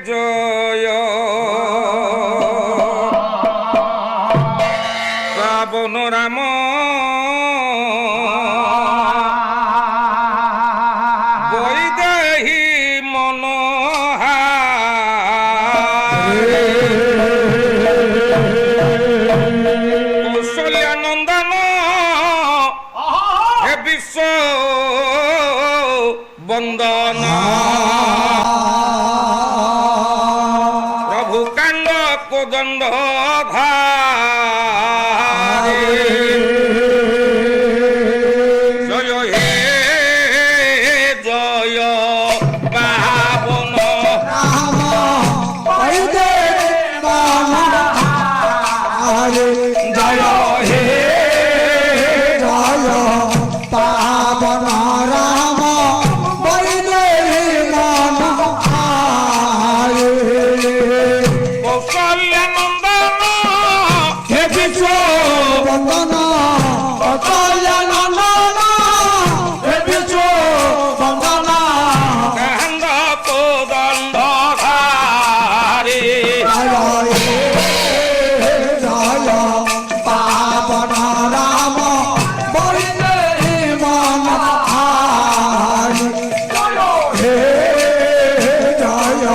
জয় রাবণ রাম বৈদেহী কৌশল্যানন্দন হে বিশ্ব বন্দন প্রভু কাণ্ড কোদণ্ড জয় হে জয় পাবন জয় হে জয় পাবন রাম বৈদেহী মন কৌশল্যানন্দন হে বিশ্ব বন্দন কৌশল্যানন্দন হে বিশ্ব বন্দন কাণ্ড কোদণ্ড জয় হে জয় পাবন রাম বৈদেহী মন হে জয়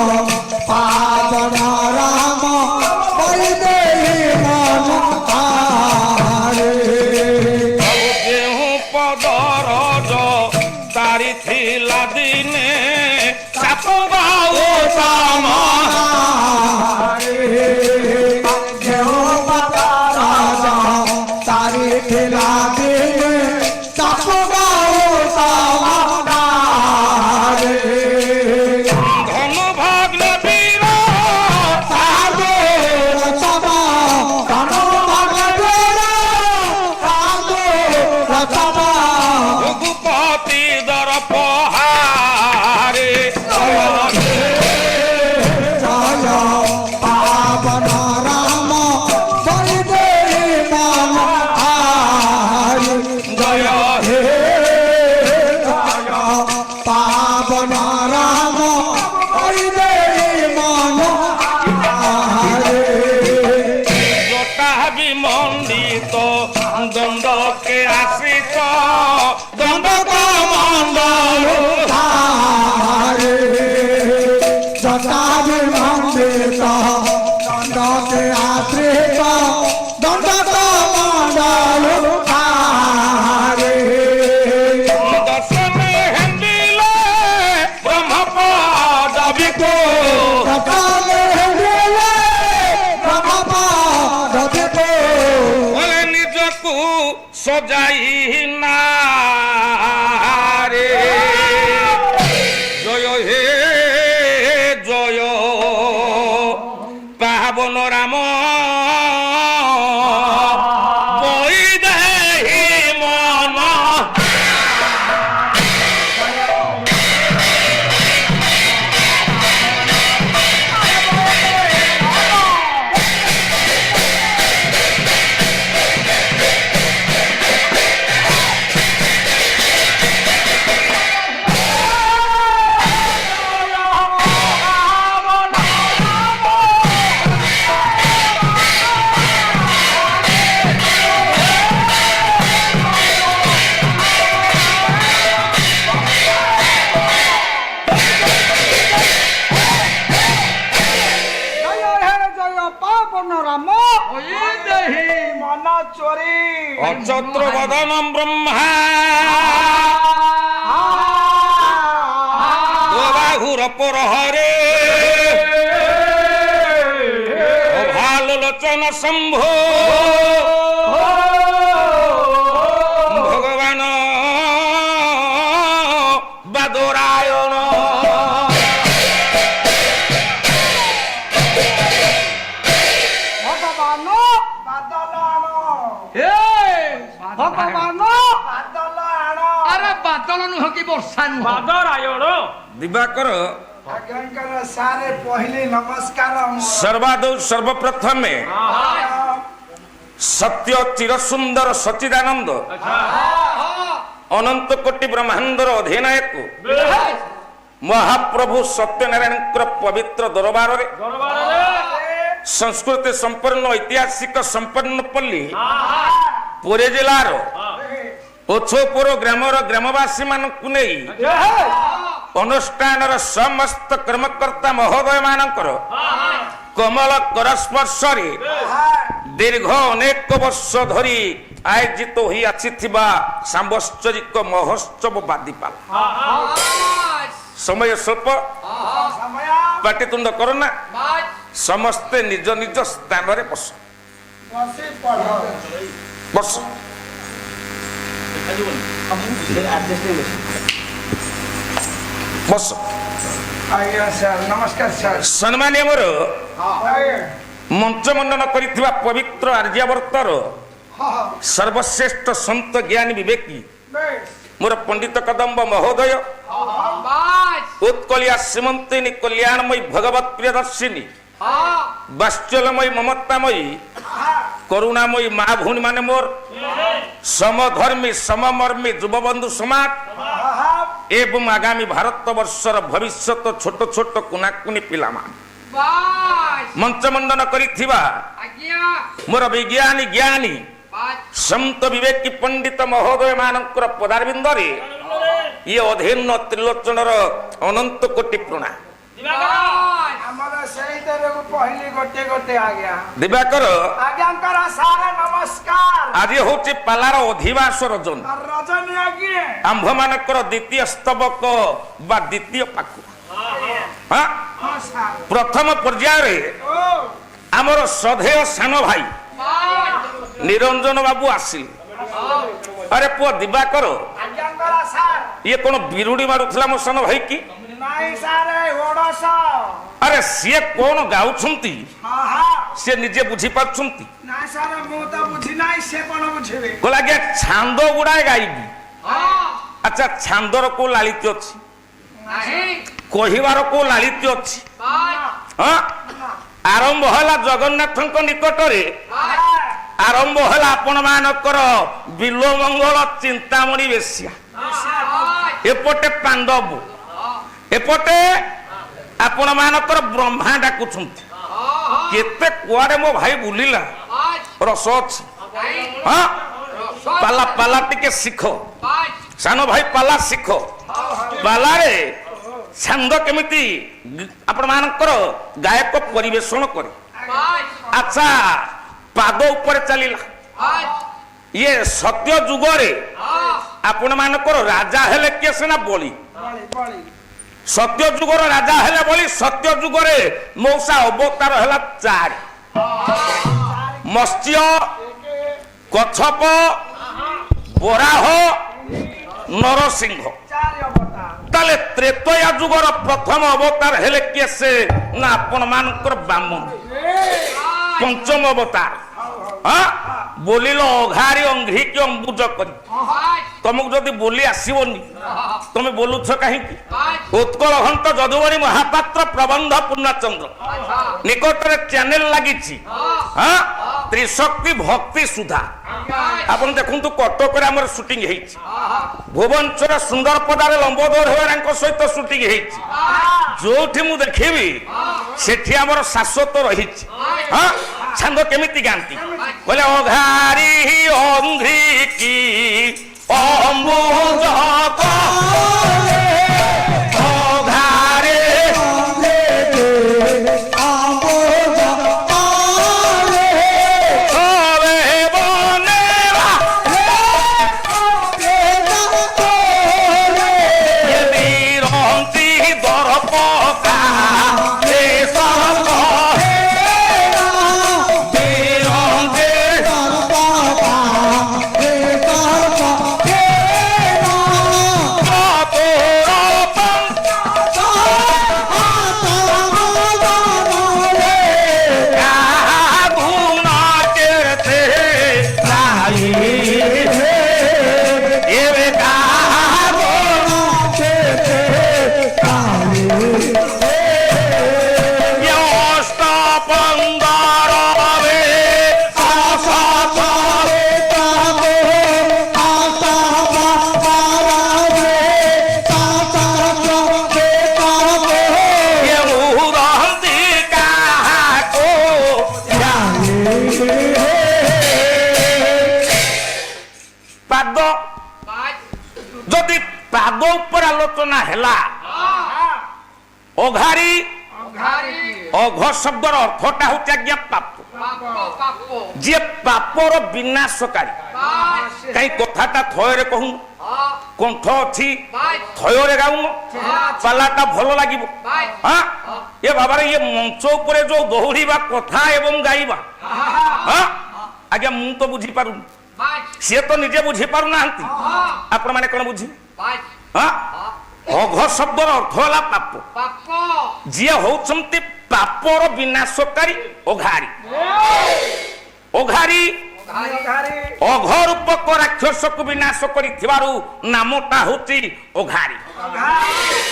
পাবন রাম বৈদেহী মন কেহু পদরজ তারি থিলা দিনে সাপ বাউ তাম তারি খেলা দিনে চাপ গাও ধন ভগ্ন বীর রঘুপতি দর পহারে জয় পাবন রাম বৈদেহী মন জয় হে জয় পাবন রাম বৈদেহী মন জটা বিমণ্ডিত দণ্ডকে আসিত দণ্ড মণ্ডল জটাবি মন্দিত দণ্ডকে আশ্রিত দণ্ডক মণ্ডল দর্শনে হেন্দিলে ব্রহ্মপদ বিকো বলে নিজকু সজাই না রে জয় হে জয় পাবন রাম বৈদেহী মন অচত্র বদনম ব্রহ্মা বাহুর পরহরে অভালোচন শম্ভো ভগবান বাদরায়ণ ভগবান আরে বাদল নুহ কি বর্ষা নুহ বাদরায়ণ দিবাকর সারে পহিলে নমস্কার সর্বাদৌ সর্বপ্রথমে সত্য চিরসুন্দর সচিদানন্দ অনন্ত কোটি ব্রহ্মাণ্ডর অধিনায়ক ମହାପ୍ରଭୁ ସତ୍ୟନାରାୟଣଙ୍କର ପବିତ୍ର ଦରବାରରେ ସଂସ୍କୃତି ସମ୍ପନ୍ନ ଐତିହାସିକ ସମ୍ପନ୍ନ ପଲ୍ଲୀ ପୁରୀ ଜିଲ୍ଲାର ଓଛପୁର ଗ୍ରାମର ଗ୍ରାମବାସୀ ମାନଙ୍କୁ ନେଇ ଅନୁଷ୍ଠାନର ସମସ୍ତ କର୍ମକର୍ତ୍ତା ମହୋଦୟ ମାନଙ୍କର କମଳ କରସ୍ପର୍ଶରେ ଦୀର୍ଘ ଅନେକ ବର୍ଷ ଧରି ଆୟୋଜିତ ହୋଇ ଆସିଥିବା ସାମ୍ବତ୍ସରିକ ମହୋତ୍ସବ ବାଦିପାଲା। ସମୟ ସ୍ୱଳ୍ପ, ସମୟ ପାଟିତୁଣ୍ଡ କରନା, ସମସ୍ତେ ନିଜ ନିଜ ସ୍ଥାନରେ ବସ ବସି ପଢ। ବସ। ବସ। ଆଜ୍ଞା ସାର୍, ନମସ୍କାର ସାର୍। ସମ୍ମାନୀୟ ମୋର ଆଜ୍ଞା। ମଞ୍ଚ ମଣ୍ଡନ କରିଥିବା ପବିତ୍ର ଆର୍ଯ୍ୟାବର୍ତ୍ତର ସର୍ବଶ୍ରେଷ୍ଠ ସନ୍ତ ଜ୍ଞାନୀ ବିବେକୀ ବେଶ। ମୋର ପଣ୍ଡିତ କଦମ୍ବ ମହୋଦୟ, ଉତ୍କଳିଆ ଶ୍ରୀମନ୍ତିନୀ କଲ୍ୟାଣମୟୀ ଭଗବତ ପ୍ରିୟଦର୍ଶିନୀ ବାତ୍ସଲ୍ୟମୟୀ ମମତାମୟୀ କରୁଣାମୟୀ ମା ଭଉଣୀ ମାନେ ମୋର ସମଧର୍ମୀ ସମମର୍ମୀ ଯୁବବନ୍ଧୁ ସମାଜ ଏବଂ ଆଗାମୀ ଭାରତ ବର୍ଷର ଭବିଷ୍ୟତ ଛୋଟ ଛୋଟ କୁନାକୁନି ପିଲାମାନେ ମଞ୍ଚ ମଣ୍ଡନ କରିଥିବା ମୋର ବିଜ୍ଞାନୀ ଜ୍ଞାନୀ ସନ୍ତ ବିବେକୀ ପଣ୍ଡିତ ମହୋଦୟ ମାନଙ୍କର ପଦାରବିନ୍ଦରେ ଇଏ ଅଧୀନ ତ୍ରିଲୋଚନର ଅନନ୍ତ କୋଟି ପ୍ରଣାମ। ଆମର ସେଇ ତରକୁ ପହିଲି ଗୋଟେ ଗୋଟେ ଆଜ୍ଞା। ଦିବାକର ଆଜ୍ଞାଙ୍କର ସାର ନମସ୍କାର। ଆଜି ହଉଛି ପାଲାର ଅଧିବାସ ରଜନୀ। ରଜନୀ ଆଜ୍ଞା। ଆମ୍ଭ ମାନଙ୍କର ଦ୍ୱିତୀୟ ସ୍ତବକ ବା ଦ୍ୱିତୀୟ ପାଖ। ହଁ ସାର୍। ପ୍ରଥମ ପର୍ଯ୍ୟାୟରେ ଓ ଆମର ଶ୍ରଦ୍ଧେୟ ସାନ ଭାଇ ନିରଞ୍ଜନ ବାବୁ ଆସିଲେ। ଆରେ ପୁଅ ଦିବାକର, ଆଜ୍ଞାଙ୍କର ସାର୍। ଇଏ କଣ ବିରୁଡି ମାରୁଥିଲା ମୋ ସାନ ଭାଇ କି? ନାଇଁ ସାର୍, ଓଡସ। ଆରେ ସିଏ କଣ ଗାଉଛନ୍ତି ହଁ। ସିଏ ନିଜେ ବୁଝି ପାରୁଛନ୍ତି? ନାଇଁ ସାର୍, ମୁଁ ତ ବୁଝି ନାହିଁ, ସେ କଣ ବୁଝିବେ? କହିଲା ଆଜ୍ଞା ଛାନ୍ଦ ଗୁଡାଏ ଗାଇବି। ଆଚ୍ଛା, ଛାନ୍ଦର କୋଉ ଲାଳିତ୍ୟ ଅଛି? କହିବାର କୋଉ ଲାଳିତ୍ୟ ଅଛି? ହଁ, ଆରମ୍ଭ ହେଲା ଜଗନ୍ନାଥଙ୍କ ନିକଟରେ, ଆରମ୍ଭ ହେଲା ଆପଣ ମାନଙ୍କର ବିଲୋମଙ୍ଗଳ ଚିନ୍ତାମଣି ବେଶ୍ୟା, ଏପଟେ ପାଣ୍ଡବ, ଏପଟେ ଆପଣ ମାନଙ୍କର ବ୍ରହ୍ମା ଡାକୁଛନ୍ତି। କେତେ କୁଆଡେ ମୋ ଭାଇ ବୁଲିଲା, ରସ ଅଛି। ହଁ, ପାଲା ପାଲା ଟିକେ ଶିଖ ସାନ ଭାଇ, ପାଲା ଶିଖ। ପାଲାରେ ଛାନ୍ଦ କେମିତି ଆପଣ ମାନଙ୍କର ଗାୟକ ପରିବେଷଣ କରେ। ଆଚ୍ଛା, ପାଦ ଉପରେ ଚାଲିଲା। ଇଏ ସତ୍ୟ ଯୁଗରେ ଆପଣ ମାନଙ୍କର ରାଜା ହେଲେ କିଏ? ସିନା ବଳି। ସତ୍ୟ ଯୁଗର ରାଜା ହେଲେ ବଳି, ସତ୍ୟ ଯୁଗରେ ମଉସା ଅବତାର ହେଲା ଚାରି: ମତ୍ସ୍ୟ, କଚ୍ଛପ, ବରାହ, ନରସିଂହ। ତାହେଲେ ତ୍ରେତୟା ଯୁଗର ପ୍ରଥମ ଅବତାର ହେଲେ କିଏ? ସେ ନା ଆପଣ ମାନଙ୍କର ବାମନ। ପଞ୍ଚମ ଅବତାର ବୋଲିଲ ଅଘାରି ଅଙ୍ଘ୍ରି କି ଅମ୍ବୁଜ କରି। ତମକୁ ଯଦି ବୋଲି ଆସିବନି ତମେ ବୋଲୁଛ କାହିଁକି? ଉତ୍କଳ ଘଣ୍ଟ ଯଦୁବରୀ ମହାପାତ୍ର ପ୍ରବନ୍ଧ ପୂର୍ଣ୍ଣଚନ୍ଦ୍ର ନିକଟରେ ଚ୍ୟାନେଲ ଲାଗିଛି। ତ୍ରିଶକ୍ତି ଭକ୍ତି ସୁଧା। ଆପଣ ଦେଖନ୍ତୁ, କଟକରେ ଆମର ସୁଟିଂ ହେଇଛି, ଭୁବନେଶ୍ୱର ସୁନ୍ଦରପଦାରେ ଲମ୍ବୋଦର ହେରାଙ୍କ ସହିତ ସୁଟିଂ ହେଇଛି। ଯୋଉଠି ମୁଁ ଦେଖିବି ସେଠି ଆମର ଶାଶ୍ୱତ ରହିଛି। ଛାନ୍ଦ କେମିତି ଗାଆନ୍ତି? କହିଲେ ଅଘାରି ଅଙ୍ଘ୍ରି କି ଅମ୍ବୁଜ ଅଘାରେ ନା ହେଲା ଅଘାରି। ଅଘ ଶବ୍ଦର ଅର୍ଥଟା ହଉଛି ଆଜ୍ଞା ପାପ, ଯିଏ ପାପର ବିନାଶକାରୀ। କାହିଁ କଥାଟା ଥୟରେ କହୁନ, କଣ୍ଠ ଅଛି ଥୟରେ ଗାଉନ, ପାଲାଟା ଭଲ ଲାଗିବ। ହଁ ଏ ବାବାରେ ଇଏ ମଞ୍ଚ ଉପରେ ଯୋଉ ଦୌଡ଼ିବା କଥା ଏବଂ ଗାଇବା, ହଁ ଆଜ୍ଞା ମୁଁ ତ ବୁଝିପାରୁନି, ସିଏ ତ ନିଜେ ବୁଝିପାରୁନାହାନ୍ତି, ଆପଣ ମାନେ କଣ ବୁଝିବେ? ହଁ ଅଘ ଶବ୍ଦର ଅର୍ଥ ହେଲା ପାପ, ଯିଏ ହଉଛନ୍ତି ପାପର ବିନାଶକାରୀ ଅଘାରି। ଅଘାରି ଅଘ ରୂପକ ରାକ୍ଷସକୁ ବିନାଶ କରିଥିବାରୁ ନାମଟା ହଉଛି ଅଘାରି।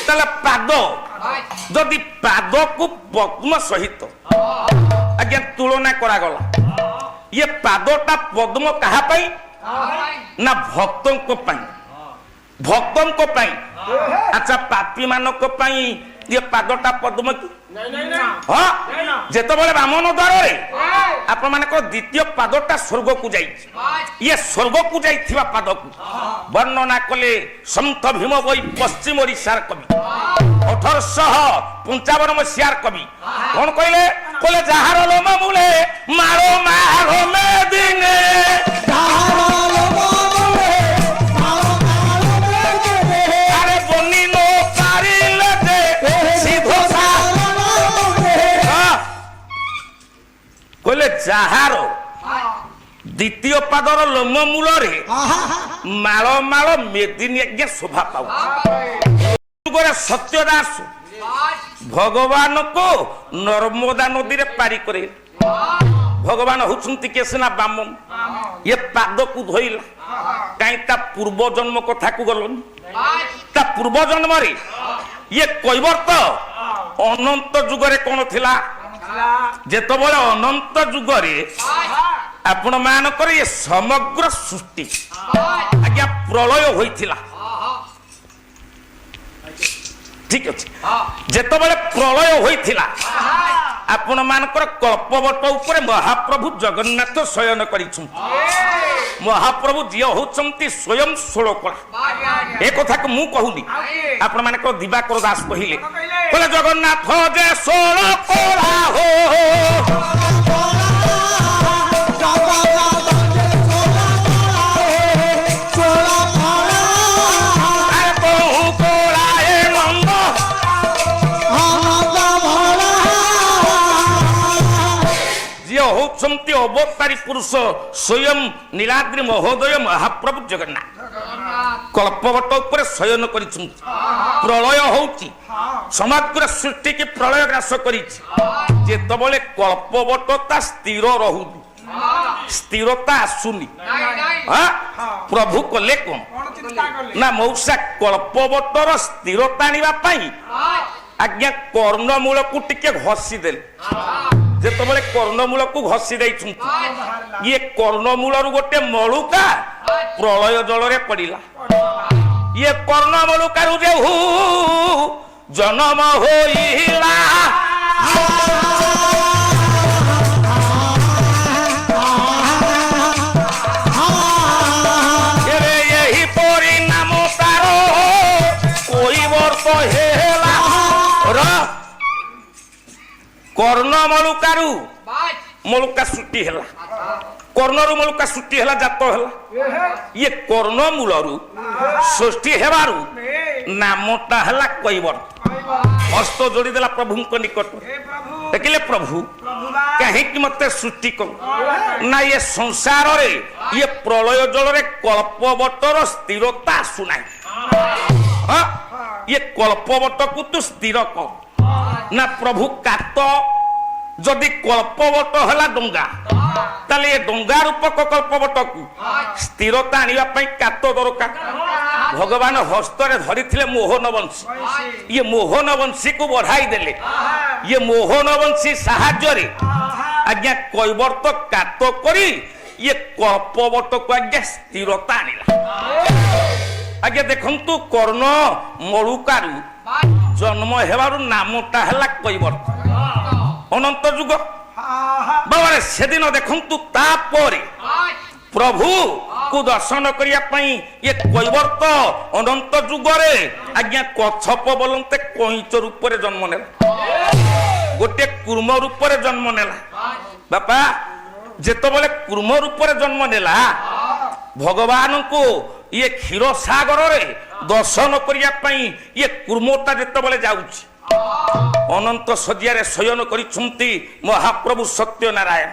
ତାହେଲେ ପାଦ, ଯଦି ପାଦକୁ ପଦ୍ମ ସହିତ ଆଜ୍ଞା ତୁଳନା କରାଗଲା, ଇଏ ପାଦଟା ପଦ୍ମ କାହା ପାଇଁ ନା ଭକ୍ତଙ୍କ ପାଇଁ, ଭକ୍ତଙ୍କ ପାଇଁ। ଆଚ୍ଛା ପାପୀ ମାନଙ୍କ ପାଇଁ ଇଏ ପାଦଟା ପଦ୍ମ କି? ହଁ ଯେତେବେଳେ ବାମନ ଦ୍ୱାରରେ ଆପଣ ମାନଙ୍କର ଦ୍ୱିତୀୟ ପାଦଟା ସ୍ୱର୍ଗକୁ ଯାଇଛି, ଇଏ ସ୍ୱର୍ଗକୁ ଯାଇଥିବା ପାଦକୁ ବର୍ଣ୍ଣନା କଲେ ସନ୍ଥ ଭୀମ ବହି ପଶ୍ଚିମ ଓଡ଼ିଶାର କବି 1855 ମସିହାର କବି। କଣ କହିଲେ? କହିଲେ ଯାହାର ଲୋମ ମୂଳେ ମାଳ ମାଳ ମେ ଦିନେ, ଆରେ ବନି ନ ପାରିଲେ ଯେ ସିଧ କହିଲେ ଯାହାର ଦ୍ୱିତୀୟ ପାଦର ଲୋମ ମୂଳରେ ମାଳ ମାଳ ମେଦିନୀ ଆଜ୍ଞା ଶୋଭା ପାଉଛି। ସତ୍ୟଦାସ ଭଗବାନଙ୍କୁ ନର୍ମଦା ନଦୀରେ ପାରି କରେ। ଭଗବାନ ହଉଛନ୍ତି କିଏ? ସିନା ବାମନ। ଇଏ ପାଦକୁ ଧୋଇଲା, କାହିଁ ତା ପୂର୍ବ ଜନ୍ମ କଥାକୁ ଗଲନି? ତା ପୂର୍ବ ଜନ୍ମରେ ଇଏ କୈବର୍ତ୍ତ ଅନନ୍ତ ଯୁଗରେ କଣ ଥିଲା? ଯେତେବେଳେ ଅନନ୍ତ ଯୁଗରେ ଆପଣ ମାନଙ୍କର ଇଏ ସମଗ୍ର ସୃଷ୍ଟି ଆଜ୍ଞା ପ୍ରଳୟ ହୋଇଥିଲା, ଠିକ ଅଛି। ଯେତେବେଳେ ପ୍ରଳୟ ହୋଇଥିଲା ଆପଣ ମାନଙ୍କର କଳ୍ପବଟ ଉପରେ ମହାପ୍ରଭୁ ଜଗନ୍ନାଥ ଶୟନ କରିଛନ୍ତି। ମହାପ୍ରଭୁ ଯିଏ ହଉଛନ୍ତି ସ୍ୱୟଂ ଷୋଳକଳା। ଏ କଥାକୁ ମୁଁ କହୁନି, ଆପଣ ମାନଙ୍କର ଦିବାକର ଦାସ କହିଲେ, କହିଲେ ଜଗନ୍ନାଥ ଯେ ଷୋଳକଳା ହୋ ଅବତାରୀ ପୁରୁଷ ସ୍ୱୟଂ ନୀଳାଦ୍ରି ମହୋଦୟ ମହାପ୍ରଭୁ ଜଗନ୍ନାଥ କଳ୍ପବଟ ଉପରେ ଶୟନ କରିଛନ୍ତି। ପ୍ରଳୟ ହଉଛି ସମଗ୍ର ସୃଷ୍ଟିକି ପ୍ରଳୟ ଗ୍ରାସ କରିଛି। ଯେତେବେଳେ କଳ୍ପବଟଟା ସ୍ଥିର ରହୁନି, ସ୍ଥିରତା ଆସୁନି, ପ୍ରଭୁ କଲେ କଣ ନା ମଉସା କଳ୍ପବଟର ସ୍ଥିରତା ଆଣିବା ପାଇଁ ଆଜ୍ଞା କର୍ଣ୍ଣମୂଳକୁ ଟିକେ ଘଷି ଦେଲେ। ଯେତେବେଳେ କର୍ଣ୍ଣମୂଳକୁ ଘଷି ଦେଇଛନ୍ତି, ଇଏ କର୍ଣ୍ଣମୂଳରୁ ଗୋଟେ ମଳୁକା ପ୍ରଳୟ ଜଳରେ ପଡିଲା। ଇଏ କର୍ଣ୍ଣମୂଳୁକାରୁ ଯେ ଜନମ ହୋଇଲା, ଏହି ପରିଣାମ ତାର କୈବର୍ତ୍ତ ହେଲା। କର୍ଣ୍ଣମଳୁକାରୁ ମଳୁକା ସୃଷ୍ଟି ହେଲା, କର୍ଣ୍ଣରୁ ମଳୁକା ସୃଷ୍ଟି ହେଲା, ଜାତ ହେଲା। ଇଏ କର୍ଣ୍ଣମୂଳରୁ ସୃଷ୍ଟି ହେବାରୁ ନାମଟା ହେଲା କୈବର୍ତ୍ତ। ହସ୍ତ ଯୋଡ଼ିଦେଲା ପ୍ରଭୁଙ୍କ ନିକଟରେ, ଦେଖିଲେ ପ୍ରଭୁ କାହିଁକି ମତେ ସୃଷ୍ଟି କରୁ? ନା ଇଏ ସଂସାରରେ ଇଏ ପ୍ରଳୟ ଜଳରେ କଳ୍ପବଟର ସ୍ଥିରତା ଆସୁନାହିଁ। ଇଏ କଳ୍ପବଟକୁ ତୁ ସ୍ଥିର କର ନା ପ୍ରଭୁ। କାତ ଯଦି କଳ୍ପବଟ ହେଲା ଡଙ୍ଗା, ତାହେଲେ ଏ ଡଙ୍ଗା ରୂପକ କଳ୍ପବଟକୁ ସ୍ଥିରତା ଆଣିବା ପାଇଁ କାତ ଦରକାର। ଭଗବାନ ହସ୍ତରେ ଧରିଥିଲେ ମୋହନ ବଂଶୀ, ଇଏ ମୋହନ ବଂଶୀକୁ ବଢାଇ ଦେଲେ। ଇଏ ମୋହନ ବଂଶୀ ସାହାଯ୍ୟରେ ଆଜ୍ଞା କୈବର୍ତ୍ତ କାତ କରି ଇଏ କଳ୍ପବଟକୁ ଆଜ୍ଞା ସ୍ଥିରତା ଆଣିଲା। ଆଜ୍ଞା ଦେଖନ୍ତୁ କର୍ଣ୍ଣ ମଳୁକାରୁ ଜନ୍ମ ହେବାରୁ ନାମଟା ହେଲା କୈବର୍ତ୍ତ। ଅନନ୍ତ ଯୁଗ ବାବାରେ ସେଦିନ ଦେଖନ୍ତୁ, ତାପରେ ପ୍ରଭୁ को दर्शन करिया पई ये কৈবর্ত अनंत जुगरे आज्ञा कच्छप बोलते कईच रूप रे जन्म नेला गोटे कूर्म रूप रे जन्म नेला बापा जेतबले कूर्म रूप रे जन्म नेला भगवान को ये क्षीर सागर रे दर्शन करिया पई ये कूर्मता जेतबले जाउची अनंत सदिया शयन करिछुंती महाप्रभु सत्यनारायण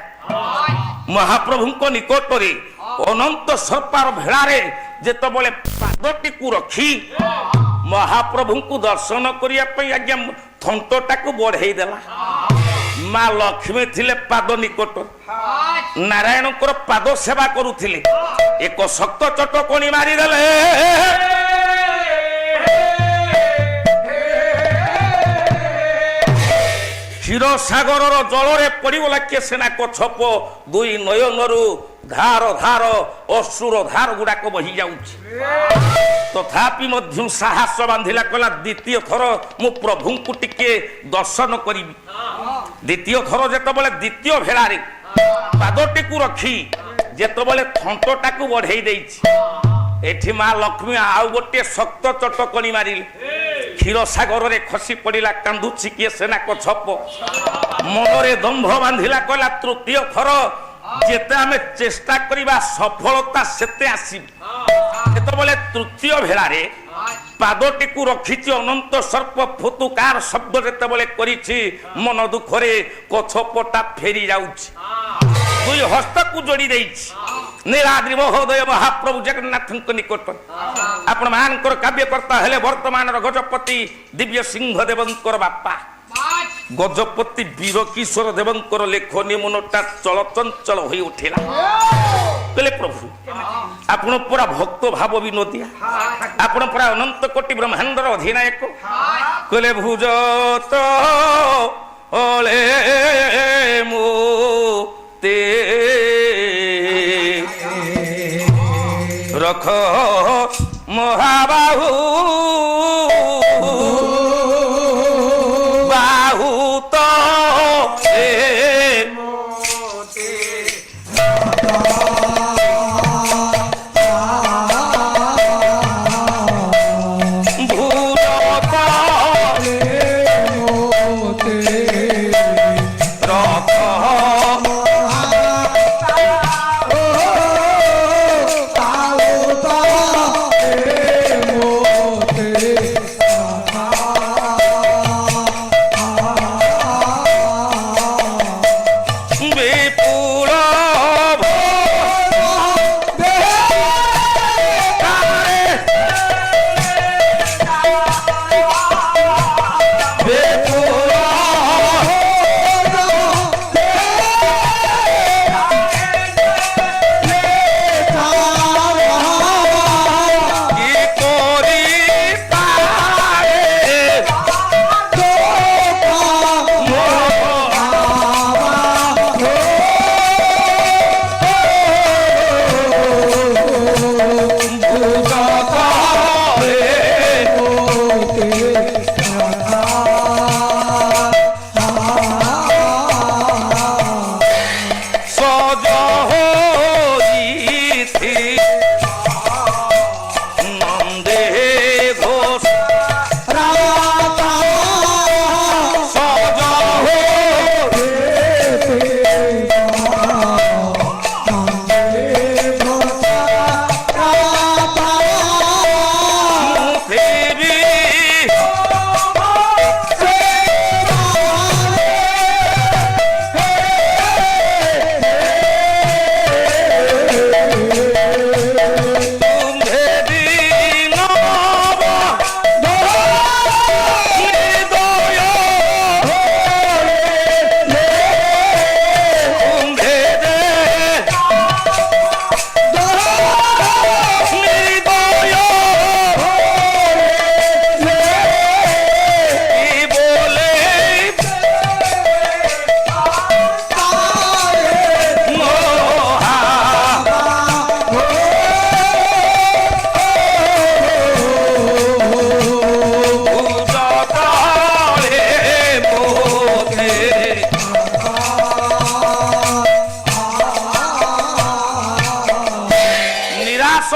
महाप्रभु निकट रे अनंत सर्पार भेड़ारे जेतबले पादटी को रखी महाप्रभु को दर्शन करिया पई आज्ञा थंटटा को बढ़ाई देला माँ लक्ष्मी थिले पाद निकट नारायण पाद सेवा करुथिले एक शक्त चटकणी मारिदेले क्षीर सागर जल पड़गला किए सेना कच्छप दुई नयनरू धार धार अश्रुर धार गुड़ाक बही जाऊँच तथापि मध्य साहस बांधिला कहला द्वितीय थर मु प्रभु को टिके दर्शन करी द्वितीय थर जेतबले द्वितीय भेड़ारे पादटी को रखी जेतबले थंटटा को बढ़ाई देइछि एठी माँ लक्ष्मी आउ गोटे शक्त चटकणी मारिले क्षीर सागर रे खसी पड़ा कांदुची किए सेना कच्छप मनरे दंभ बांधिला कहला तृतीय थर जेते आमे चेष्टा करिबा सफलता सेते आसी जेतबले तृतीय भेड़ारे पादटी को रखिछि अनंत सर्प फुतुकार शब्द जेतबले करिछि मन दुखरे कच्छपटा फेरी जाउछि दुई हस्त को जोड़ी देइछि नीलाद्रि महोदय महाप्रभु जगन्नाथ निकट आपण मानकर काव्यकर्ता हेले वर्तमान गजपति दिव्य सिंह देवंकर बापा गजपति वीर किशोर देवंकर लेखनी मनटा चलचंचल हो उठिला कहले प्रभु आपण पूरा भक्त भाव विनोदिया आपण पूरा अनंत कोटि ब्रह्मांडर अधिनायक कहले भुज तो ओले मोते रख महाबाहु बाहु तो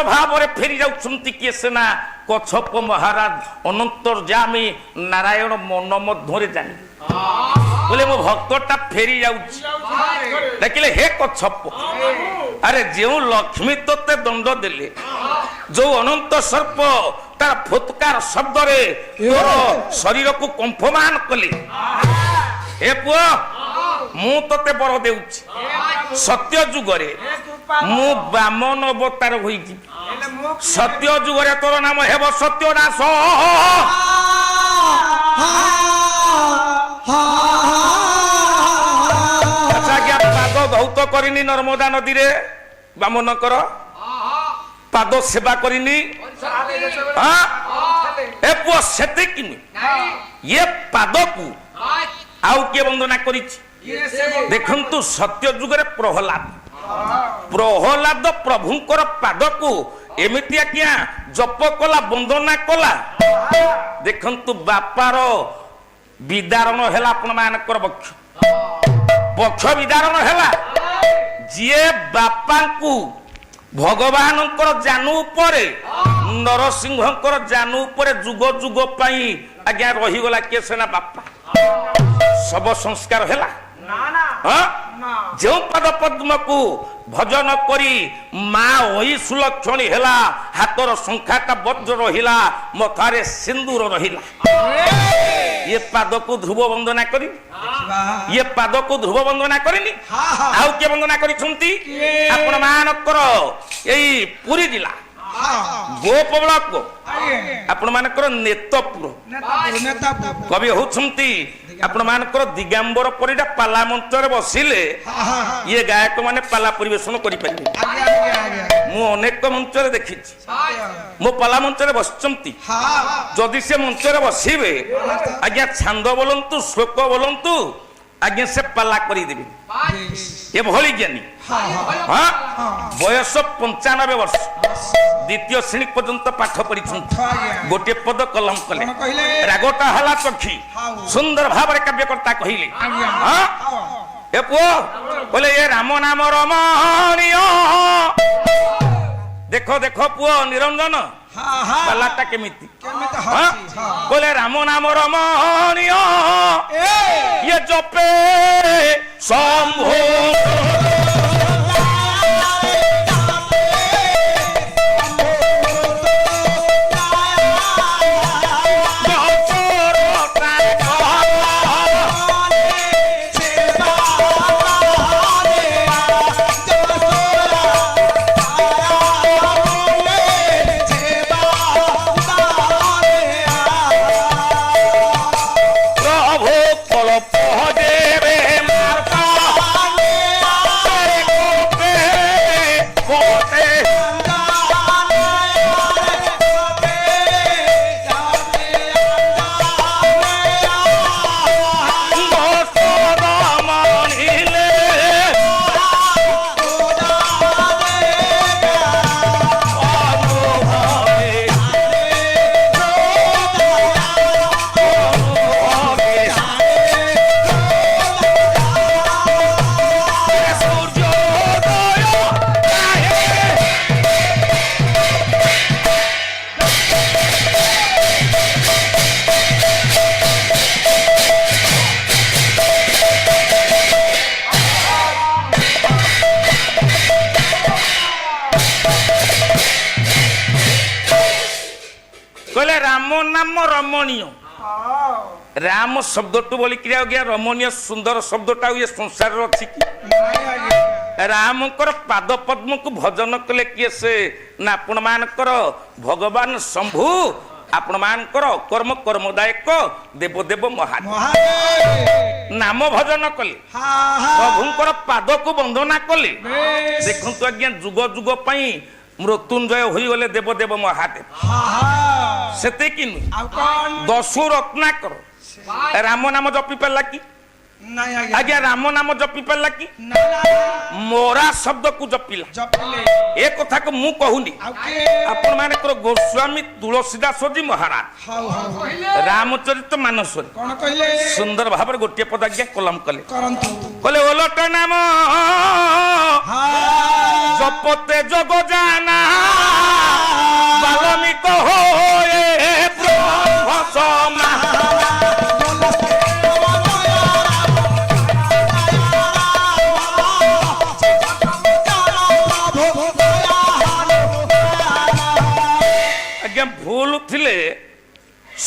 ଭାବରେ ଫେରି ଯାଉଛନ୍ତି କିଏ ସେନା କଚ୍ଛପ ମହାରାଜ ଅନନ୍ତର୍ଯ୍ୟାମୀ ନାରାୟଣ ମନ ମଧ୍ୟରେ ଜାଣି ବୋଲେ ମୋ ଭକ୍ତଟା ଫେରି ଯାଉଛି ଦେଖିଲେ ହେ କଚ୍ଛପ ଆରେ ଯେଉଁ ଲକ୍ଷ୍ମୀ ତୋତେ ଦଣ୍ଡ ଦେଲେ ଯୋଉ ଅନନ୍ତ ସର୍ପ ତାର ଫୁତ୍କାର ଶବ୍ଦରେ ତୋର ଶରୀରକୁ କମ୍ପମାନ କଲେ ହେ ପୁଅ ମୁଁ ତୋତେ ବର ଦେଉଛି ସତ୍ୟ ଯୁଗରେ ମୁଁ ବାମନ ଅବତାର ହୋଇଯିବି ସତ୍ୟ ଯୁଗରେ ତୋର ନାମ ହେବ ସତ୍ୟନାଶ ଆଜ୍ଞା ପାଦ ଧୌତ କରିନି ନର୍ମଦା ନଦୀରେ ବାମନଙ୍କର ପାଦ ସେବା କରିନି ଏ ପୁଅ ସେତିକି ଇଏ ପାଦକୁ ଆଉ କିଏ ବନ୍ଦନା କରିଛି ଦେଖନ୍ତୁ ସତ୍ୟ ଯୁଗରେ ପ୍ରହ୍ଲାଦ ପ୍ରଭୁଙ୍କର ପାଦକୁ ଏମିତି ଆଜ୍ଞା ଜପ କଲା ବନ୍ଦନା କଲା ଦେଖନ୍ତୁ ବାପାର ବିଦାରଣ ହେଲା ଆପଣ ମାନଙ୍କର ପକ୍ଷ ବିଦାରଣ ହେଲା ଯିଏ ବାପାଙ୍କୁ ଭଗବାନଙ୍କର ଜାନୁ ଉପରେ ନରସିଂହଙ୍କର ଜାନୁ ଉପରେ ଯୁଗ ଯୁଗ ପାଇଁ ଆଜ୍ଞା ରହିଗଲା କିଏ ସେନା ବାପା ଶବ ସଂସ୍କାର ହେଲା ଯେଉଁ ପାଦ ପଦ୍ମକୁ ଭଜନ କରି ମା ଓଇ ସୁଲକ୍ଷଣୀ ହେଲା ହାତର ଶଙ୍ଖାଟା ବଜ୍ର ରହିଲା ମଥାରେ ସିନ୍ଦୁର ରହିଲା ଇଏ ପାଦକୁ ଧ୍ରୁବ ବନ୍ଦନା କରି ଇଏ ପାଦକୁ ଧ୍ରୁବ ବନ୍ଦନା କରିନି ଆଉ କିଏ ବନ୍ଦନା କରିଛନ୍ତି ଆପଣ ମାନଙ୍କର ଏଇ ପୁରୀ ଜିଲ୍ଲା ଗୋପ ବ୍ଲକ ଆପଣ ମାନଙ୍କର ନେତପୁର କବି ହଉଛନ୍ତି ଆପଣ ମାନଙ୍କର ଦିଗାମ୍ବର ପରିଡ଼ା ପାଲା ମଞ୍ଚରେ ବସିଲେ ଇଏ ଗାୟକ ମାନେ ପାଲା ପରିବେଷଣ କରିପାରିବେ ମୁଁ ଅନେକ ମଞ୍ଚରେ ଦେଖିଛି ମୋ ପାଲା ମଞ୍ଚରେ ବସିଛନ୍ତି ଯଦି ସେ ମଞ୍ଚରେ ବସିବେ ଆଜ୍ଞା ଛାନ୍ଦ ବୋଲନ୍ତୁ ଶ୍ଲୋକ ବୋଲନ୍ତୁ ଆଜ୍ଞା ସେ ପାଲା କରିଦେବେ ଏଭଳି ଜ୍ଞାନୀ ବୟସ 95 ବର୍ଷ ଦ୍ୱିତୀୟ ଶ୍ରେଣୀ ପର୍ଯ୍ୟନ୍ତ ପାଠ ପଢିଛନ୍ତି ଗୋଟିଏ ପଦ କଲମ କଲେ ରାଗଟା ହେଲା ଚକ୍ଷି ସୁନ୍ଦର ଭାବରେ କାବ୍ୟକର୍ତ୍ତା କହିଲେ ଏ ପୁଅ କହିଲେ ଏ ରାମ ନାମ ରମଣୀୟ ଦେଖ ଦେଖ ପୁଅ ନିରଞ୍ଜନ ପାଲାଟା କେମିତି କହିଲେ ରାମ ନାମ ରମଣୀୟ ଇଏ ଜପେ ଶମ୍ଭୁ राम शब्द टू बोली गया रमणीय सुंदर शब्दटा ये संसार अच्छी कि राम पाद पद्म को भजन कले किए से ना आपण मानकर भगवान शंभु आपण मानकर कर्म कर्मदायक देवदेव महादेव नाम भजन कले प्रभुंकर पाद को वंदना कले देखंतु आज्ञा जुग जुग पई मृत्युंजय होई गले देवदेव महादेव सेते कि दशु रत्नाकर राम नाम जपी पाला कि आज्ञा राम नाम जपी पाला कि मोरा शब्द को जपिला ए कथा को मु कहूनी आपण मानकर गोस्वामी तुलसीदास जी महाराज रामचरित मानस सुंदर भाव गोटे पद आज्ञा कलम कले कले ओलट नाम जपते जग जाना হয়ে ব্রহ্ম সমান। ଆଜ୍ଞା ଭୁଲ ଥିଲେ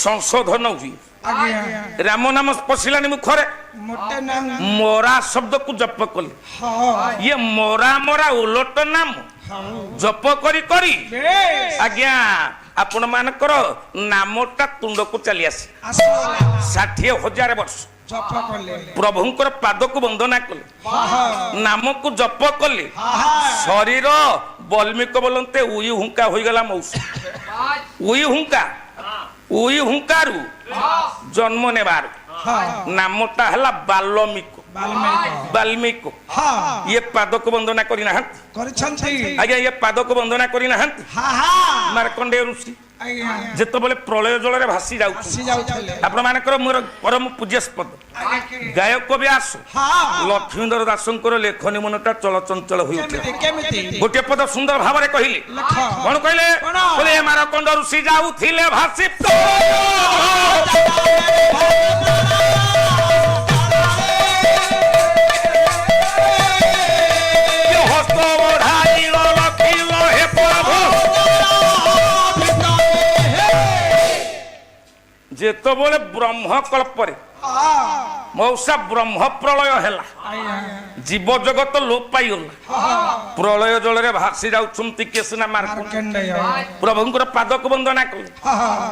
ସଂଶୋଧନ ହୁଏ। ରାମ ନାମ ପଶିଲାନି ମୁଖରେ, ମୋଟେ ନାମ ମରା ଶବ୍ଦକୁ ଜପ କଲେ। ଇଏ ମରା ମରା ଓଲଟ ନାମ ଜପ କରି କରି ଆଜ୍ଞା ଆପଣ ମାନଙ୍କର ନାମଟା ତୁଣ୍ଡକୁ ଚାଲି ଆସେ। 60,000 ବର୍ଷ ଜପ କଲେ ପ୍ରଭୁଙ୍କର ପାଦକୁ ବନ୍ଦନା କଲେ, ନାମକୁ ଜପ କଲେ, ଶରୀର ବଲ୍ମିକ ବୋଲନ୍ତେ ଉଇ ହୁଙ୍କା ହୋଇଗଲା ମୌସ। ଉଇ ହୁଙ୍କାରୁ ଜନ୍ମ ନେବାର ନାମଟା ହେଲା ବାଲ୍ମିକ। ଇଏ ପାଦକୁ ବନ୍ଦନା କରିନାହାନ୍ତି ଆଜ୍ଞା, ଇଏ ପାଦକୁ ବନ୍ଦନା କରିନାହାନ୍ତି। ମାର୍କଣ୍ଡେୟ ଋଷି ଯେତେବେଳେ ପ୍ରଳୟ ଜଳରେ ଭାସି ଯାଉଥିଲେ, ଆପଣ ମାନଙ୍କର ମୋର ପରମ ପୂଜ୍ୟସ୍ପଦ ଗାୟକ ବ୍ୟାସ ଲକ୍ଷ୍ମୀଧର ଦାସଙ୍କର ଲେଖନୀ ମନଟା ଚଳଚଞ୍ଚଳ ହୋଇଉଠିଲା। ଗୋଟିଏ ପଦ ସୁନ୍ଦର ଭାବରେ କହିଲେ, କଣ କହିଲେ? ମାରକଣ୍ଡ ଋଷି ଯାଉଥିଲେ ଭାସି ହସ୍ତ ବଢାଇଲ ଲଖିଲ ହେ ପ୍ରଭୁ। ଯେତେବେଳେ ବ୍ରହ୍ମ କଳ୍ପରେ ମଉସା ବ୍ରହ୍ମ ପ୍ରଳୟ ହେଲା, ଜୀବ ଜଗତ ଲୋପ ପାଇଗଲା, ପ୍ରଳୟ ଜଳରେ ଭାସି ଯାଉଛନ୍ତି କିଏ ସିନା ମାର୍କଣ୍ଡେୟ। ପ୍ରଭୁଙ୍କର ପାଦକୁ ବନ୍ଦନା କଲେ,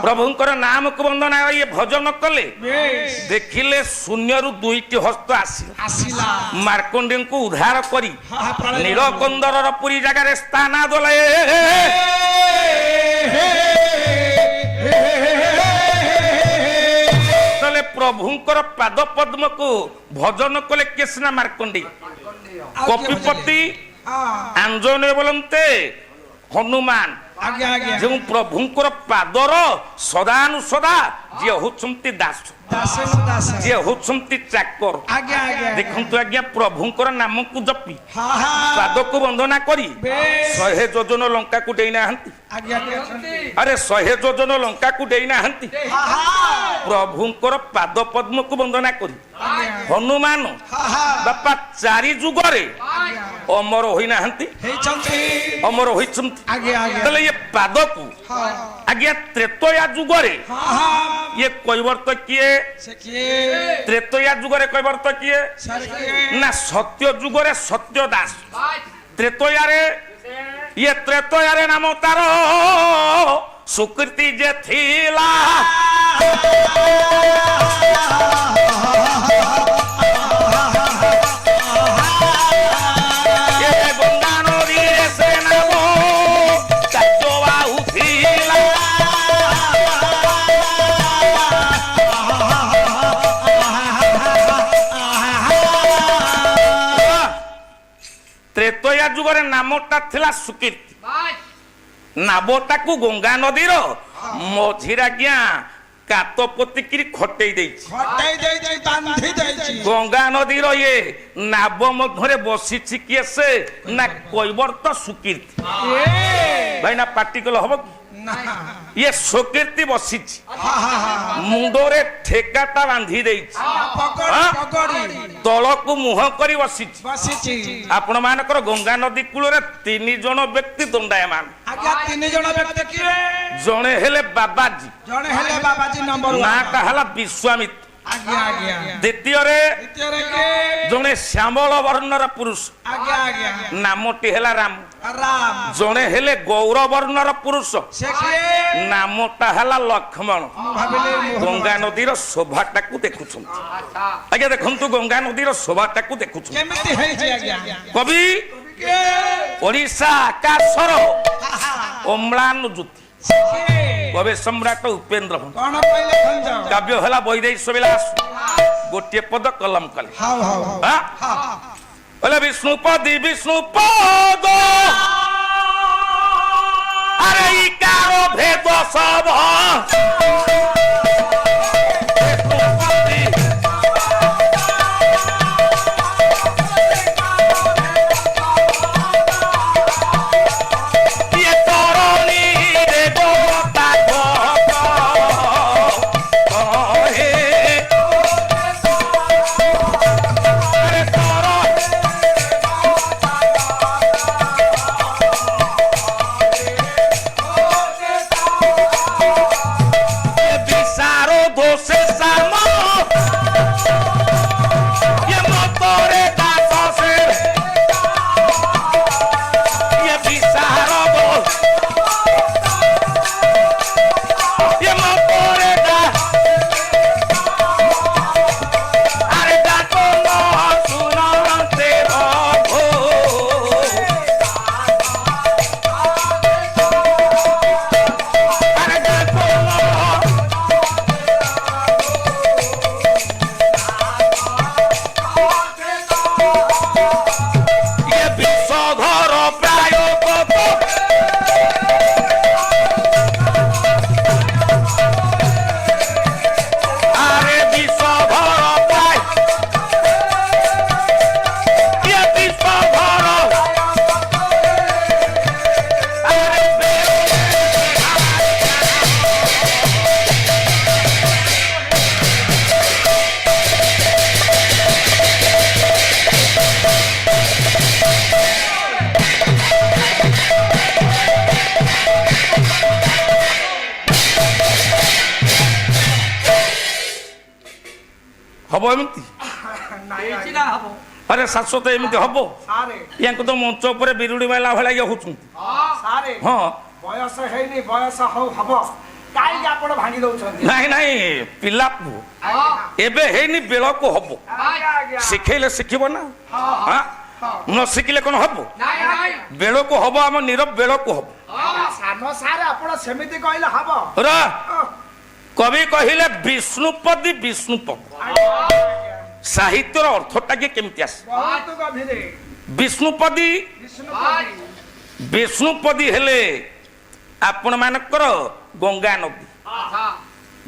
ପ୍ରଭୁଙ୍କର ନାମକୁ ବନ୍ଦନା ଇଏ ଭଜନ କଲେ, ଦେଖିଲେ ଶୂନ୍ୟରୁ 2ଟି ହସ୍ତ ଆସିଲା, ମାର୍କଣ୍ଡେୟଙ୍କୁ ଉଦ୍ଧାର କରି ନୀଳକନ୍ଦରର ପୁରୀ ଜାଗାରେ ସ୍ଥାନ ଦେଲେ। ପ୍ରଭୁଙ୍କର ପାଦ ପଦ୍ମକୁ ଭଜନ କଲେ କିଏ ସିନା ମାର୍କଣ୍ଡେୟ। କପିପତି ଆଞ୍ଜନେୟ ବୋଲନ୍ତେ ହନୁମାନ, ଯେଉଁ ପ୍ରଭୁଙ୍କର ପାଦର ସଦାନୁସଦା ଯିଏ ହଉଛନ୍ତି ଦାସ, ଯିଏ ହଉଛନ୍ତି ଚାକର। ଦେଖନ୍ତୁ ଆଜ୍ଞା, ପ୍ରଭୁଙ୍କର ନାମକୁ ଜପି ପାଦକୁ ବନ୍ଦନା କରି 100 ଯୋଜନ ଲଙ୍କାକୁ ଦେଇନାହାନ୍ତି। ଆରେ 100 ଯୋଜନ ଲଙ୍କାକୁ ଦେଇନାହାନ୍ତି। ପ୍ରଭୁଙ୍କର ପାଦ ପଦ୍ମକୁ ବନ୍ଦନା କରି ହନୁମାନ ବାପା 4 ଯୁଗରେ ଅମର ହୋଇନାହାନ୍ତି, ଅମର ହୋଇଛନ୍ତି। ତାହେଲେ ଇଏ ପାଦକୁ ଆଜ୍ଞା ତ୍ରେତୟା ଯୁଗରେ ଇଏ କୈବର୍ତ୍ତ କିଏ? ତ୍ରେତୟା ଯୁଗରେ କୈବର୍ତ୍ତ କିଏ? ନା ସତ୍ୟ ଯୁଗରେ ସତ୍ୟ ଦାସ। ତ୍ରେତୟାରେ ଇଏ ତ୍ରେତୟାରେ ନାମ ତାର ସୁକୃତି ଯେ ଥିଲା, ଗଙ୍ଗା ନଦୀରେ ସେ ନାମ ଚାଚବାହୁ ଥିଲା। ତ୍ରେତୟା ଯୁଗରେ ନାମଟା ଥିଲା ସୁକୀର୍ତ୍ତି, ନାମଟାକୁ ଗଙ୍ଗା ନଦୀର ମଝିରେ ଆଜ୍ଞା କାତ ପୋତିକିରି ଖଟେଇ ଦେଇଛି। ଗଙ୍ଗା ନଦୀର ଇଏ ନାବ ମଧ୍ୟରେ ବସିଛି କିଏ ସେ? ନା କୈବର୍ତ୍ତ ସୁକୀର୍ତ୍ତି। ଭାଇନା ପାଟିକଲ ହବ କି? ଇଏ ସୁକୀର୍ତ୍ତି ବସିଛି, ମୁଣ୍ଡରେ ଠେକାଟା ବାନ୍ଧି ଦେଇଛି, ତଳକୁ ମୁହଁ କରି ବସିଛି। ଆପଣ ମାନଙ୍କର ଗଙ୍ଗା ନଦୀ କୂଳରେ 3 ଜଣ ବ୍ୟକ୍ତି ଦଣ୍ଡାୟମାନ। ଜଣେ ହେଲେ ବାବାଜୀ, ନାଁଟା ହେଲା ବିଶ୍ୱାମିତ୍ର। ଦ୍ୱିତୀୟରେ ଜଣେ ଶ୍ୟାମଳ ବର୍ଣ୍ଣର ପୁରୁଷ, ନାମଟି ହେଲା ରାମ। ଜଣେ ହେଲେ ଗୌର ବର୍ଣ୍ଣର ପୁରୁଷ, ନାମଟା ହେଲା ଲକ୍ଷ୍ମଣ। ଗଙ୍ଗା ନଦୀର ଶୋଭାଟାକୁ ଦେଖୁଛନ୍ତି ଆଜ୍ଞା, ଦେଖନ୍ତୁ ଗଙ୍ଗା ନଦୀର ଶୋଭାଟାକୁ ଦେଖୁଛନ୍ତି। କବି ଓଡ଼ିଶା ଆକାଶର ଅମ୍ଳାନ ଜ୍ୟୋତି, କବି ସମ୍ରାଟ ଉପେନ୍ଦ୍ର ଭଞ୍ଜ। କାବ୍ୟ ହେଲା ବୈଦେହୀଶ ବିଳାସ, ଗୋଟିଏ ପଦ କଲମ କଲେ। ବିଷ୍ଣୁପଦୀ ବିଷ୍ଣୁପଦ ଆରେ ଇକାର ଭେଦ ସବ ଇଏ ତରଣୀରେ ଗୋତା ହବ ଏମିତି? ଆରେ ଶାଶ୍ୱତ ଏମିତି ହବ? ୟାଙ୍କୁ ତ ମଞ୍ଚ ଉପରେ ବିରୁଡି ବାଇଲା ଭଳିଆ ଇଏ ହଉଛନ୍ତି। ହଁ ବୟସ ହେଇନି, ବୟସ ହବ କାହିଁକି ଆପଣ ଭାଙ୍ଗି ଦଉଛନ୍ତି? ନାଇଁ ନାଇଁ, ପିଲା ପୁଅ ଏବେ ହେଇନି, ବେଳକୁ ହବ। ଶିଖେଇଲେ ଶିଖିବ ନା, ନ ଶିଖିଲେ କଣ ହବ? ବେଳକୁ ହବ, ଆମ ନୀରବ ବେଳକୁ ହବ। ସାନ ସାର୍ ଆପଣ ସେମିତି କହିଲେ ହବ? କବି କହିଲେ ବିଷ୍ଣୁପଦୀ ବିଷ୍ଣୁପଦ। ସାହିତ୍ୟର ଅର୍ଥଟା କି କେମିତି ଆସେ? ବିଷ୍ଣୁପଦୀ ବିଷ୍ଣୁପଦୀ ହେଲେ ଆପଣ ମାନଙ୍କର ଗଙ୍ଗା ନଦୀ।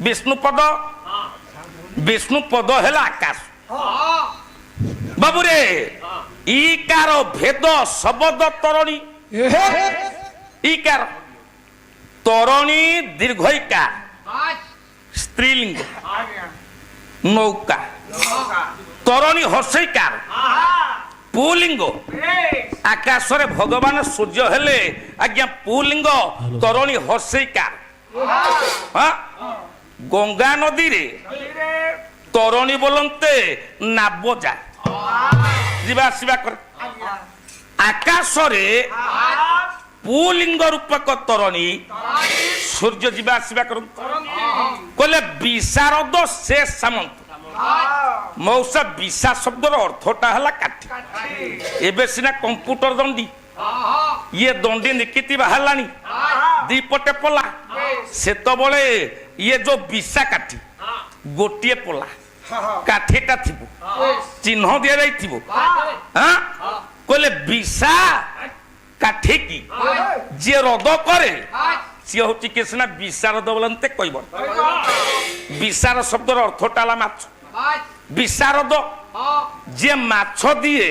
ବିଷ୍ଣୁପଦ ବିଷ୍ଣୁପଦ ହେଲା ଆକାଶ। ବାବୁରେ ଇକାର ଭେଦ ଶବଦ ତରଣୀ। ଇକାର ତରଣୀ ଦୀର୍ଘଇକାର ସ୍ତ୍ରୀଲିଙ୍ଗ ନୌକା। ତରଣୀ ହର୍ଷଇକାର ପୁଲିଙ୍ଗ। ଆକାଶରେ ଭଗବାନ ସୂର୍ଯ୍ୟ ହେଲେ ଆଜ୍ଞା ପୁଲିଙ୍ଗ, ତରଣୀ ହର୍ଷଇକାର। ଗଙ୍ଗା ନଦୀରେ ତରଣୀ ବୋଲନ୍ତେ ନାବ ଯାଏ, ଯିବା ଆସିବା କରେ। ଆକାଶରେ ପୁଲିଙ୍ଗ ରୂପକ ତରଣୀ ସୂର୍ଯ୍ୟ ଯିବା ଆସିବା କରନ୍ତି। କହିଲେ ବିଶାରଦ ସେ ସାମନ୍ତ। ମଉସା ବିଶା ଶବ୍ଦର ଅର୍ଥଟା ହେଲା କାଠି। ଏବେ ସିନା କମ୍ପ୍ୟୁଟର ଦଣ୍ଡି, ଇଏ ଦଣ୍ଡି ନିକିତି ବାହାରିଲାଣି, ଦିପଟେ ପଲା। ସେତେବେଳେ ଇଏ ଯୋଉ ବିଶା କାଠି, ଗୋଟିଏ ପଲା କାଠିଟା ଥିବ, ଚିହ୍ନ ଦିଆଯାଇଥିବ। କହିଲେ ବିଶା କାଠି କି ଯିଏ ରଦ କରେ ସିଏ ହଉଛି କି ସିନା ବିଶାରଦ ବୋଲନ୍ତେ କହିବ। ବିଶାର ଶବ୍ଦର ଅର୍ଥଟା ହେଲା ମାଛ। ବିଶାରଦ ଯିଏ ମାଛ ଦିଏ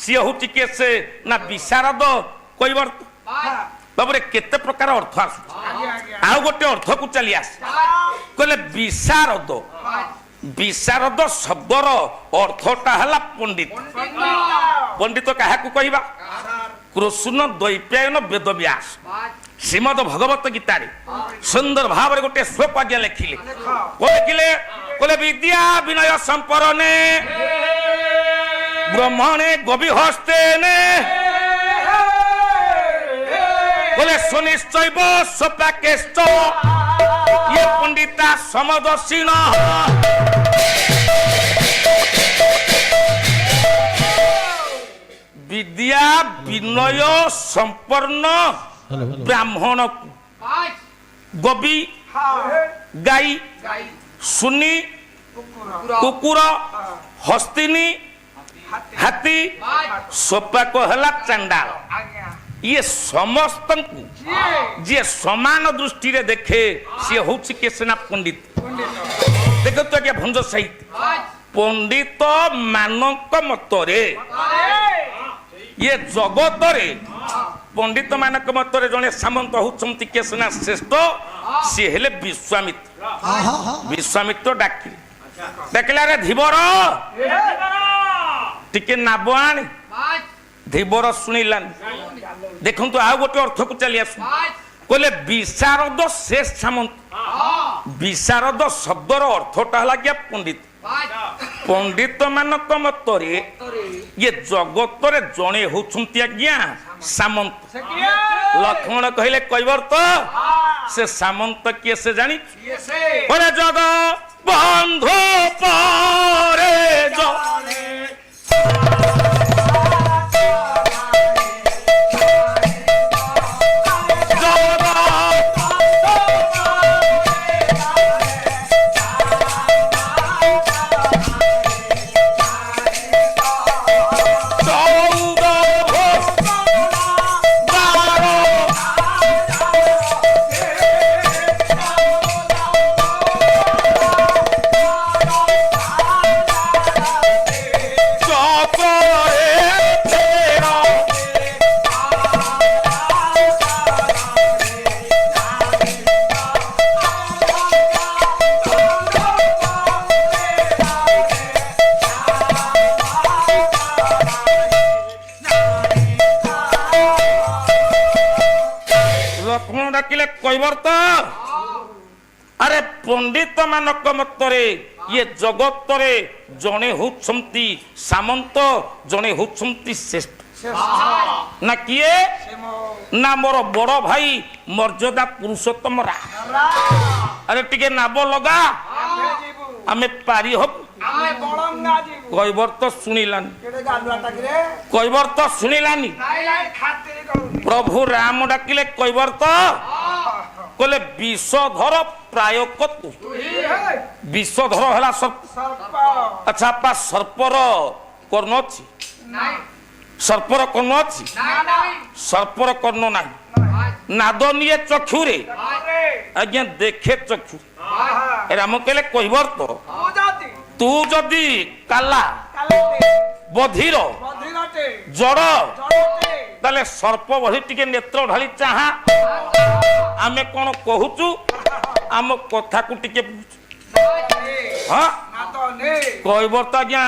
ସିଏ ହଉଛି କିଏ ସେ ନା ବିଶାରଦ କହିବ। ବାବୁରେ କେତେ ପ୍ରକାର ଅର୍ଥ ଆସୁଛି। ଆଉ ଗୋଟେ ଅର୍ଥକୁ ଚାଲି ଆସେ। କହିଲେ ବିଶାରଦ, ବିଶାରଦ ଶବ୍ଦର ଅର୍ଥଟା ହେଲା ପଣ୍ଡିତ। ପଣ୍ଡିତ କାହାକୁ କହିବା? କୃଷ୍ଣ ଦ୍ୱୈପାୟନ ବେଦବ୍ୟାସ ଶ୍ରୀମଦ ଭଗବତ ଗୀତାରେ ସୁନ୍ଦର ଭାବରେ ଗୋଟେ ଶ୍ଲୋକ ଆଜ୍ଞା ଲେଖିଲେ। ଲେଖିଲେ କହିଲେ ବିଦ୍ୟା ବିନୟ ସମ୍ପରନେ ବ୍ରହ୍ମଣେ ଗବି ହସ୍ତେନେ କହିଲେ ସୁନିଶ୍ଚୈବ ସ୍ୱପ୍ରାକେଷ୍ଟ ଇଏ ପଣ୍ଡିତା ସମଦର୍ଶିନ। ବିଦ୍ୟା ବିନୟ ସମ୍ପନ୍ନ ବ୍ରାହ୍ମଣକୁ ଗବି ଗାଈ, ସୁନି କୁକୁର, ହସ୍ତିନୀ ହାତୀ, ସୋପାକ ହେଲା ଚାଣ୍ଡାଳ। ଇଏ ସମସ୍ତଙ୍କୁ ଯିଏ ସମାନ ଦୃଷ୍ଟିରେ ଦେଖେ ସିଏ ହଉଛି କିଏ ସିନା ପଣ୍ଡିତ। ଦେଖନ୍ତୁ ଆଜ୍ଞା ଭଞ୍ଜ ସାହିତ୍ୟ ପଣ୍ଡିତ ମାନଙ୍କ ମତରେ ଇଏ ଜଗତରେ ପଣ୍ଡିତ ମାନଙ୍କ ମତରେ ଜଣେ ସାମନ୍ତ ହଉଛନ୍ତି କିଏ ସିନା ଶ୍ରେଷ୍ଠ, ସିଏ ହେଲେ ବିଶ୍ୱାମିତ୍ର। ବିଶ୍ୱାମିତ୍ର ଡାକିଲେ, ଡାକିଲେ ଆରେ ଧୀବର ଟିକେ ନାବ ଆଣେ। ଧୀବର ଶୁଣିଲାନି। ଦେଖନ୍ତୁ ଆଉ ଗୋଟେ ଅର୍ଥକୁ ଚାଲି ଆସୁ। କହିଲେ ବିଶାରଦ ସେ ସାମନ୍ତ। ବିଶାରଦ ଶବ୍ଦର ଅର୍ଥଟା ହେଲା କି ପଣ୍ଡିତ। ପଣ୍ଡିତ ମାନଙ୍କ ମତରେ ଇଏ ଜଗତରେ ଜଣେ ହଉଛନ୍ତି ଆଜ୍ଞା ସାମନ୍ତ। ଲକ୍ଷ୍ମଣ କହିଲେ କୈବର୍ତ୍ତ ସେ ସାମନ୍ତ କିଏ ସେ ଜାଣି? ଜଗ ବନ୍ଧୁ ପରେ କୈବର୍ତ୍ତ ଆରେ ପଣ୍ଡିତ ମାନଙ୍କ ମତରେ ये जगत रे जने होउछंती सामंत जने होउछंती श्रेष्ठ ना किए ना मोर बड़ भाई मर्यादा पुरुषोत्तम रा अरे टिके नाब लगा आमे पारी हब कहबर तो शुणिलानी कहबर तो शुणिलानी प्रभु राम डाकिले कहबर तो कहले विषधर प्राय कतु विषधर हला सर्प अच्छा पा सर्पर कर्ण अछि सर्पर कर्ण अछि सर्पर कर्ण नाही नाद निये चक्षुरे आज्ञा देखे चक्षु राम कहले कहबर तो तू जदि काला बधिर जड़ ताले सर्प भली टिके नेत्र ढाली चाहा आमे कोन कहूचु आम कथा को टिके हाँ कहबर तो आज्ञा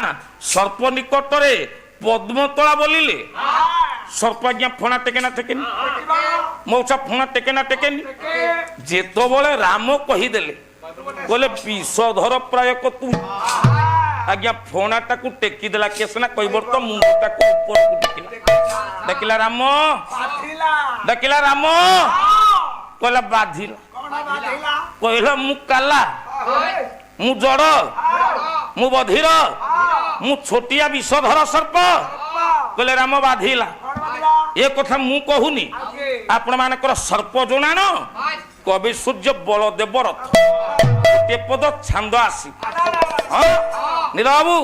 सर्प निकट रे पद्मतला बोलिले सर्प आज्ञा फणा टेकेना टेकेनी मौसा फणा टेकेना टेकेनी जेतो बोले राम कहीदेले बोले विषधर प्राय तू आज्ञा फणाटा को टेकी देला केसना कहबर तो मुंडटा को ऊपर को टेकिला डकिला राम कहला बाधिला कहला मु काला मु जड़ मु बधिर मु छोटिया विषधर सर्प कहले राम बाधिला ये कथा मु कहूनी आपण मानकर सर्प जोनान कवि सूर्य बलदेव रथ ते पद छंद आसी हाँ नीरा बाबू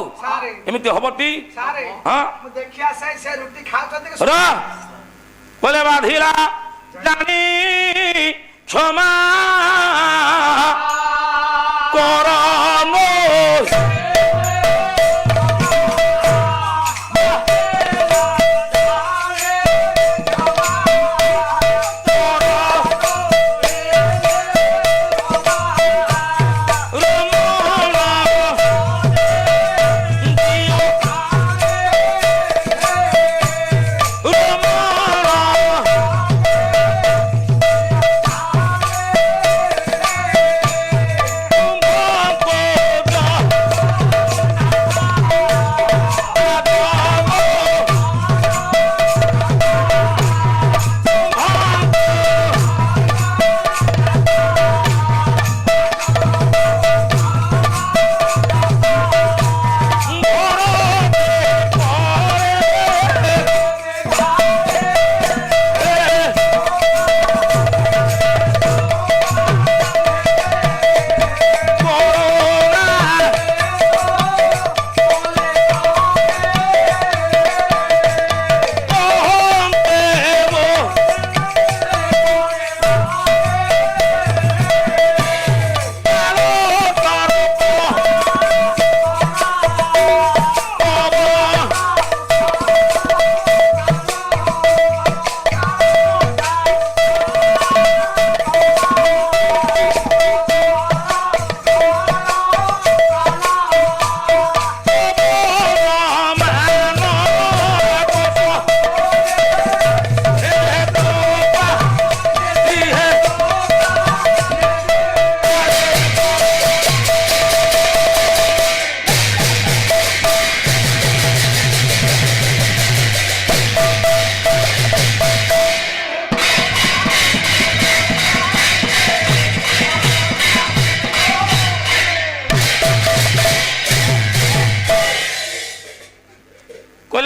एमती हबटी हाँ कहले बाधिला जानी क्षमा करनो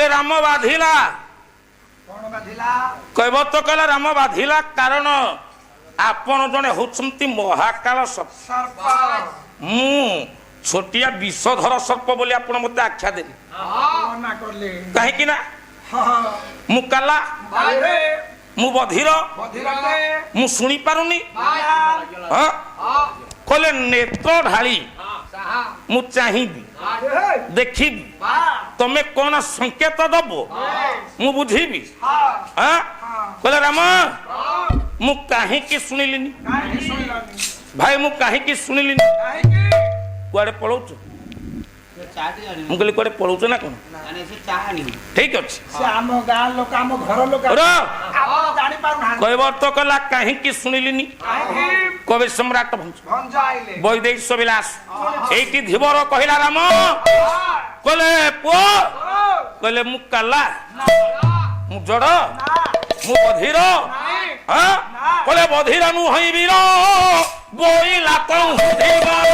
राम बाधिला कहब तो कहला राम बाधिला कारण आपण जने होचंती महाकाल सर्प मु छोटिया विषधर सर्प बोली आपण मते आख्या देली काहे कि ना मु काला मु बधिर मु सुनी पारुनी हां कहले नेत्र ढाली मु चाहिबी देखिबी तमे कोन संकेत दबो मु बुझिबी हां कहले राम मु काहे कि सुनिलिनी भाई मु काहे कि सुनिलिनी कुआडे पळौछ मु कहली कुआडे पळौछ ना कोन ठीक अछि से हम गां लोक हम घर लोक आपण जानि पारु ना कहबो तो कला काहे कि सुनिलिनी कवि सम्राट भंज आइले वैदेश विलास এইটি ধীবর কহিলা রাম কলে পুଅ কলে মু কালা মু জড় মু বধির হ্যাঁ কলে বধির নু হইবির বইলা কৌধিবার